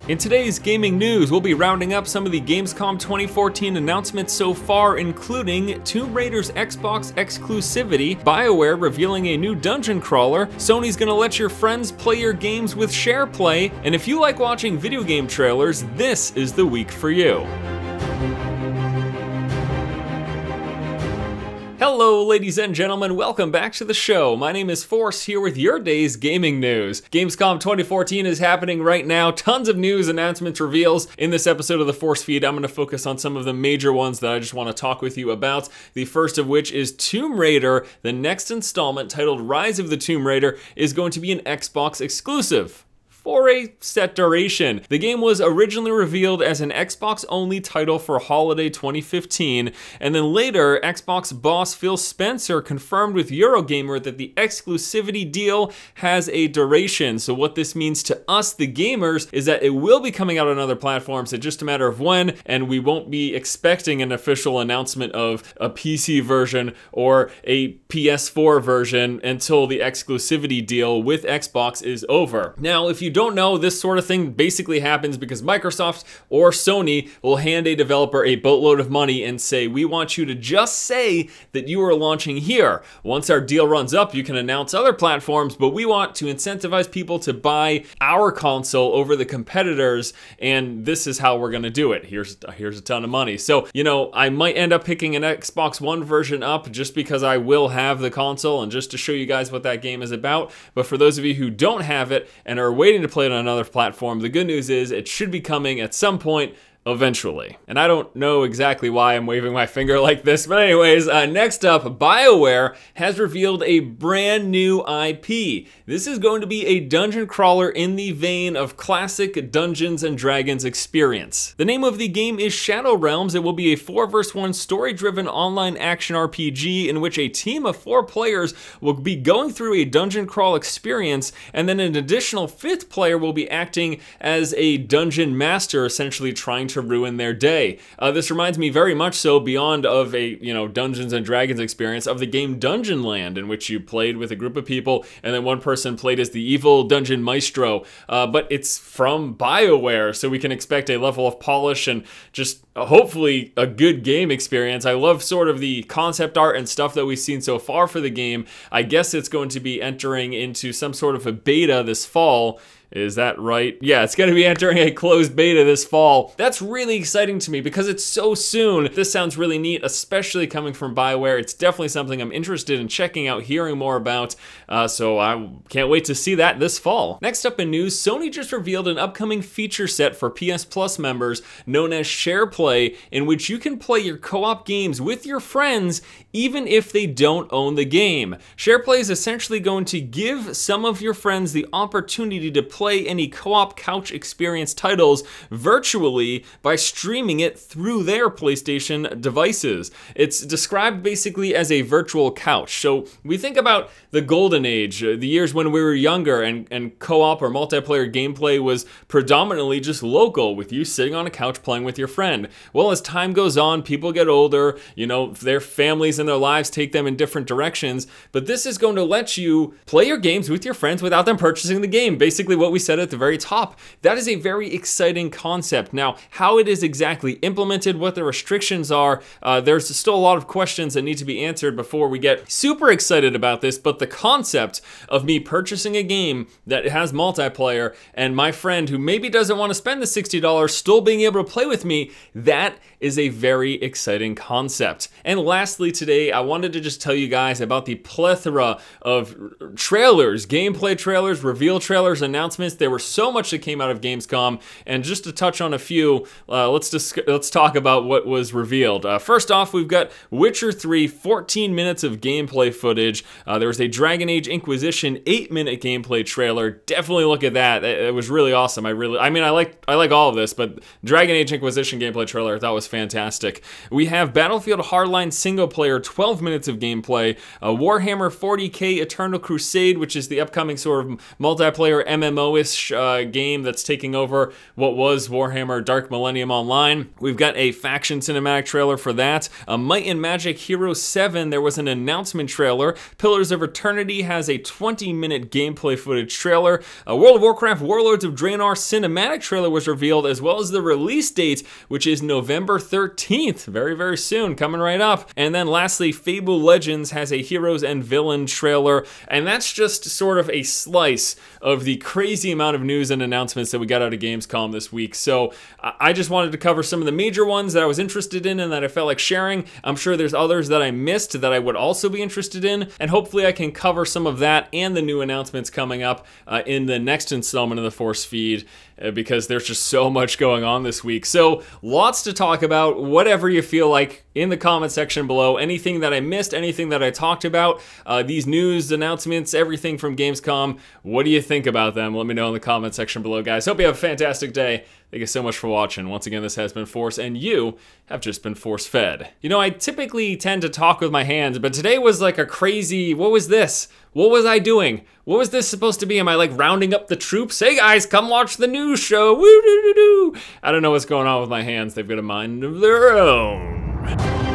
In today's gaming news, we'll be rounding up some of the Gamescom 2014 announcements so far, including Tomb Raider's Xbox exclusivity, BioWare revealing a new dungeon crawler, Sony's gonna let your friends play your games with SharePlay, and if you like watching video game trailers, this is the week for you. Hello ladies and gentlemen, welcome back to the show. My name is Force, here with your day's gaming news. Gamescom 2014 is happening right now. Tons of news, announcements, reveals. In this episode of the Force feed, I'm going to focus on some of the major ones that I just want to talk with you about. The first of which is Tomb Raider. The next installment, titled Rise of the Tomb Raider, is going to be an Xbox exclusive for a set duration. The game was originally revealed as an Xbox-only title for holiday 2015, and then later, Xbox boss Phil Spencer confirmed with Eurogamer that the exclusivity deal has a duration. So what this means to us, the gamers, is that it will be coming out on other platforms. It's just a matter of when, and we won't be expecting an official announcement of a PC version or a PS4 version until the exclusivity deal with Xbox is over. Now, if you don't know, this sort of thing basically happens because Microsoft or Sony will hand a developer a boatload of money and say, we want you to just say that you are launching here. Once our deal runs up, you can announce other platforms, but we want to incentivize people to buy our console over the competitors, and this is how we're gonna do it. Here's a ton of money. So, you know, I might end up picking an Xbox One version up just because I will have the console and just to show you guys what that game is about. But for those of you who don't have it and are waiting to play it on another platform, the good news is it should be coming at some point eventually. And I don't know exactly why I'm waving my finger like this, but anyways, next up, BioWare has revealed a brand new IP. This is going to be a dungeon crawler in the vein of classic Dungeons & Dragons experience. The name of the game is Shadow Realms. It will be a 4 vs 1 story-driven online action RPG in which a team of 4 players will be going through a dungeon crawl experience, and then an additional 5th player will be acting as a dungeon master, essentially trying to ruin their day. This reminds me very much so, beyond of a, Dungeons & Dragons experience, of the game Dungeon Land, in which you played with a group of people and then one person played as the evil dungeon maestro. But it's from BioWare, so we can expect a level of polish and just hopefully a good game experience. I love sort of the concept art and stuff that we've seen so far for the game. I guess it's going to be entering into some sort of a beta this fall. Is that right? Yeah, it's gonna be entering a closed beta this fall. That's really exciting to me because it's so soon. This sounds really neat, especially coming from BioWare. It's definitely something I'm interested in checking out, hearing more about, so I can't wait to see that this fall. Next up in news, Sony just revealed an upcoming feature set for PS Plus members known as SharePlay, in which you can play your co-op games with your friends even if they don't own the game. SharePlay is essentially going to give some of your friends the opportunity to play any co-op couch experience titles virtually by streaming it through their PlayStation devices. It's described basically as a virtual couch. So we think about the golden age, the years when we were younger and co-op or multiplayer gameplay was predominantly just local, with you sitting on a couch playing with your friend. Well, as time goes on, people get older, their families and their lives take them in different directions, but this is going to let you play your games with your friends without them purchasing the game. Basically what we said at the very top. That is a very exciting concept. Now, how it is exactly implemented, what the restrictions are, there's still a lot of questions that need to be answered before we get super excited about this, but the concept of me purchasing a game that has multiplayer and my friend who maybe doesn't want to spend the $60 still being able to play with me, that is a very exciting concept. And lastly today, I wanted to just tell you guys about the plethora of trailers, gameplay trailers, reveal trailers, announcements. There were so much that came out of Gamescom, and just to touch on a few, let's talk about what was revealed. First off, we've got Witcher 3, 14 minutes of gameplay footage. There was a Dragon Age Inquisition 8-minute gameplay trailer. Definitely look at that. It was really awesome. I like all of this, but Dragon Age Inquisition gameplay trailer I thought was fantastic. We have Battlefield Hardline single player, 12 minutes of gameplay, Warhammer 40k Eternal Crusade, which is the upcoming sort of multiplayer MMO-ish game that's taking over what was Warhammer Dark Millennium Online. We've got a faction cinematic trailer for that. Might and Magic Hero 7, there was an announcement trailer. Pillars of Eternity has a 20-minute gameplay footage trailer. World of Warcraft Warlords of Draenor cinematic trailer was revealed, as well as the release date, which is November 13th. Very, very soon, coming right up. And then lastly, Fable Legends has a Heroes and Villain trailer, and that's just sort of a slice of the crazy amount of news and announcements that we got out of Gamescom this week. So I just wanted to cover some of the major ones that I was interested in and that I felt like sharing. I'm sure there's others that I missed that I would also be interested in, and hopefully I can cover some of that and the new announcements coming up in the next installment of the Force Feed, because there's just so much going on this week. So lots to talk about, whatever you feel like in the comment section below. Anything that I missed, anything that I talked about, these news announcements, everything from Gamescom, what do you think about them? Let me know in the comment section below, guys. Hope you have a fantastic day. Thank you so much for watching. Once again, this has been Force, and you have just been force-fed. You know, I typically tend to talk with my hands, but today was like a crazy, what was this? What was I doing? What was this supposed to be? Am I like rounding up the troops? Hey guys, come watch the news show. Woo doo doo doo. I don't know what's going on with my hands. They've got a mind of their own.